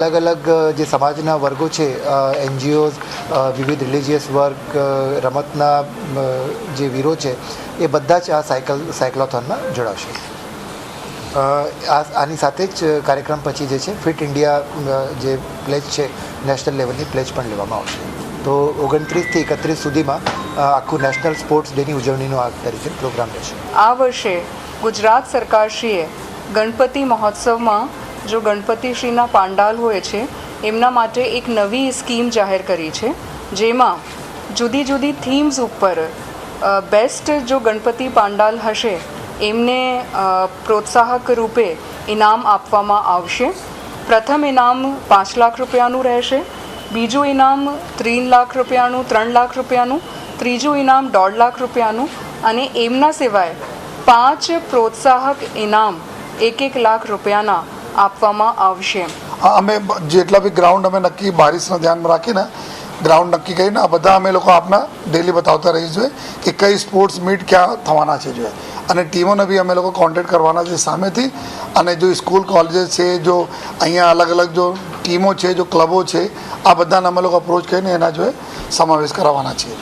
अलग अलग જે સમાજના વર્ગો છે, એનજીઓઝ, વિવિધ રિલિજિયસ વર્ક, રમતના જે વીરો છે એ બધા જ આ સાયક્લોથોનમાં જોડાશે. આની સાથે જ કાર્યક્રમ પછી જે છે ફિટ ઇન્ડિયા જે પ્લેજ છે નેશનલ લેવલની પ્લેજ પણ લેવામાં આવશે. તો 29થી 31 સુધીમાં આખું નેશનલ સ્પોર્ટ્સ ડેની ઉજવણીનો આ તરીકે પ્રોગ્રામ રહેશે. આ વર્ષે ગુજરાત સરકારશ્રીએ ગણપતિ મહોત્સવમાં જો ગણપતિશ્રીના પાંડાલ હોય છે એમના માટે એક નવી સ્કીમ જાહેર કરી છે, જેમાં જુદી જુદી થીમ્સ ઉપર બેસ્ટ જો ગણપતિ પાંડાલ હશે એમને પ્રોત્સાહક રૂપે ઇનામ આપવામાં આવશે. પ્રથમ ઇનામ 5 લાખ રૂપિયાનું રહેશે, બીજું ઇનામ 3 લાખ રૂપિયાનું, 3 લાખ રૂપિયાનું, ત્રીજું ઇનામ 1.5 લાખ રૂપિયાનું અને એમના સિવાય 5 પ્રોત્સાહક ઇનામ 1-1 લાખ રૂપિયાના આપવામાં આવશે. અમે જેટલા બી ગ્રાઉન્ડ અમે નક્કી બારિશને ધ્યાનમાં રાખીને ગ્રાઉન્ડ નક્કી કરીને આ બધા અમે લોકો આપના ડેલી બતાવતા રહીશું કે કઈ સ્પોર્ટ્સ મીટ ક્યાં થવાના છે જોઈએ, અને ટીમોને બી અમે લોકો કોન્ટેક્ટ કરવાના છે સામેથી. અને જો સ્કૂલ કોલેજીસ છે, જો અહીંયા અલગ અલગ જો ટીમો છે, જો ક્લબો છે, આ બધાને અમે લોકો અપ્રોચ કરીને એના જો સમાવેશ કરાવવાના છીએ.